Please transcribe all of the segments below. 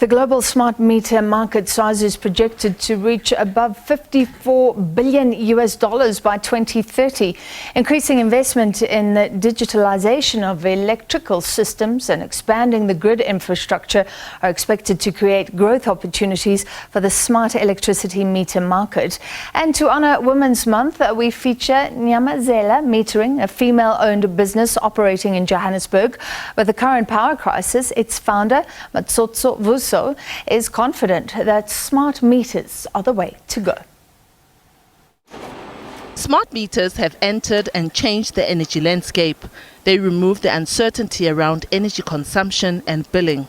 The global smart meter market size is projected to reach above $54 billion by 2030. Increasing investment in the digitalisation of electrical systems and expanding the grid infrastructure are expected to create growth opportunities for the smart electricity meter market. And to honour Women's Month, we feature Nyamezela Metering, a female-owned business operating in Johannesburg. With the current power crisis, its founder, Matsotso Vuso, is confident that smart meters are the way to go. Smart meters have entered and changed the energy landscape. They remove the uncertainty around energy consumption and billing.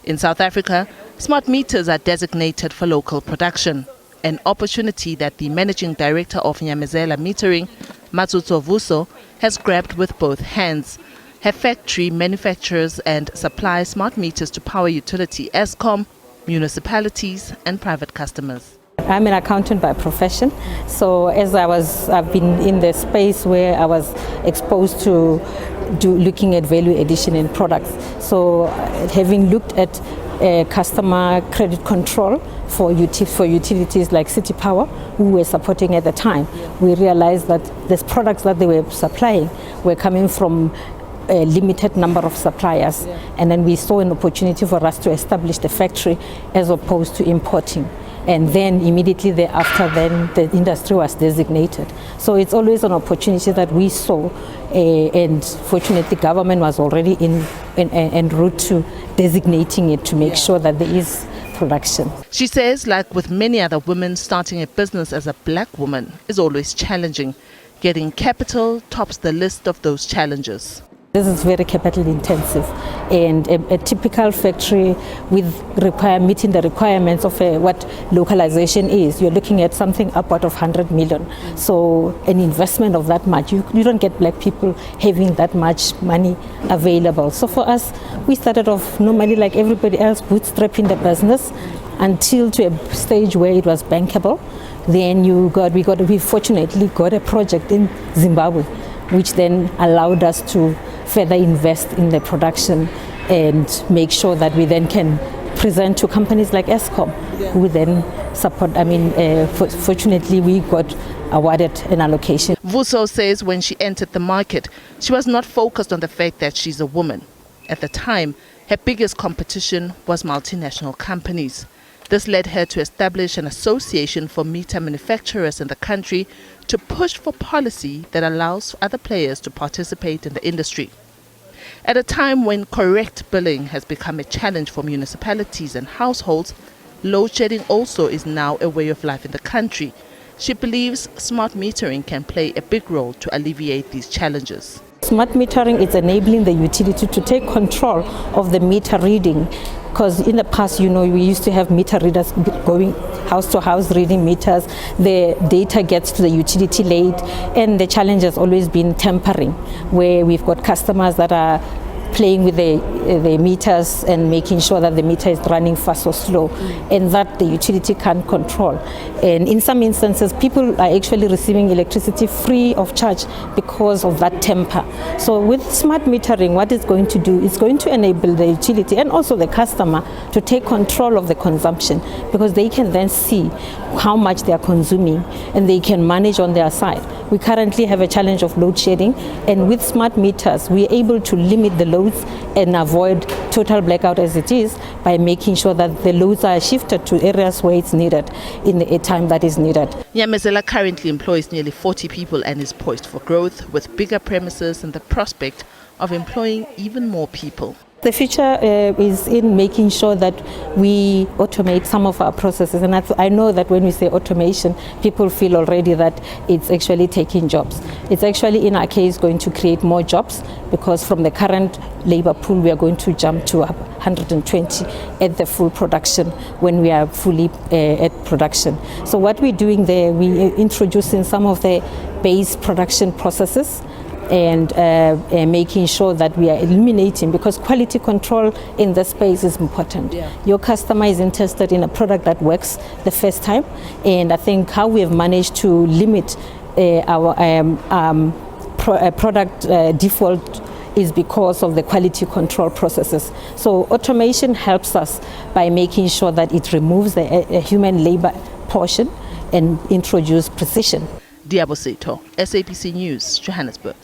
In South Africa, smart meters are designated for local production, an opportunity that the managing director of Nyamezela Metering, Matsotso Vuso, has grabbed with both hands. Her factory manufactures and supplies smart meters to power utility Eskom, municipalities and private customers. I'm an accountant by profession, so I've been in the space where I was exposed to looking at value addition in products. So having looked at customer credit control for utilities like City Power, who were supporting at the time, we realized that the products that they were supplying were coming from a limited number of suppliers, and then we saw an opportunity for us to establish the factory as opposed to importing. And then immediately thereafter, then the industry was designated. So it's always an opportunity that we saw, and fortunately government was already en route to designating it to make sure that there is production. She says, like with many other women, starting a business as a black woman is always challenging. Getting capital tops the list of those challenges. This is very capital intensive, and a typical factory with meeting the requirements of what localization is, you're looking at something upward of 100 million. So an investment of that much, you don't get black people having that much money available. So for us, we started off normally like everybody else, bootstrapping the business until to a stage where it was bankable. Then we fortunately got a project in Zimbabwe, which then allowed us to further invest in the production and make sure that we then can present to companies like Eskom, who then support. Fortunately, we got awarded an allocation. Vuso says when she entered the market, she was not focused on the fact that she's a woman. At the time, her biggest competition was multinational companies. This led her to establish an association for meter manufacturers in the country to push for policy that allows other players to participate in the industry. At a time when correct billing has become a challenge for municipalities and households, load shedding also is now a way of life in the country. She believes smart metering can play a big role to alleviate these challenges. Smart metering is enabling the utility to take control of the meter reading. Because in the past, we used to have meter readers going house to house reading meters. The data gets to the utility late, and the challenge has always been tampering, where we've got customers that are playing with the meters and making sure that the meter is running fast or slow, and that the utility can't control. And in some instances, people are actually receiving electricity free of charge because of that temper. So with smart metering, what it's going to do is going to enable the utility and also the customer to take control of the consumption, because they can then see how much they are consuming and they can manage on their side. We currently have a challenge of load shedding, and with smart meters, we're able to limit the loads and avoid total blackout as it is by making sure that the loads are shifted to areas where it's needed in a time that is needed. Nyamezela currently employs nearly 40 people and is poised for growth with bigger premises and the prospect of employing even more people. The future is in making sure that we automate some of our processes, and I know that when we say automation, people feel already that it's actually taking jobs. It's actually, in our case, going to create more jobs, because from the current labor pool, we are going to jump to 120 at the full production when we are fully at production. So what we're doing there, we're introducing some of the base production processes and making sure that we are eliminating, because quality control in the space is important. Your customer is interested in a product that works the first time, and I think how we have managed to limit our product default is because of the quality control processes. So automation helps us by making sure that it removes the human labor portion and introduce precision. Diabo Seto, SABC News, Johannesburg.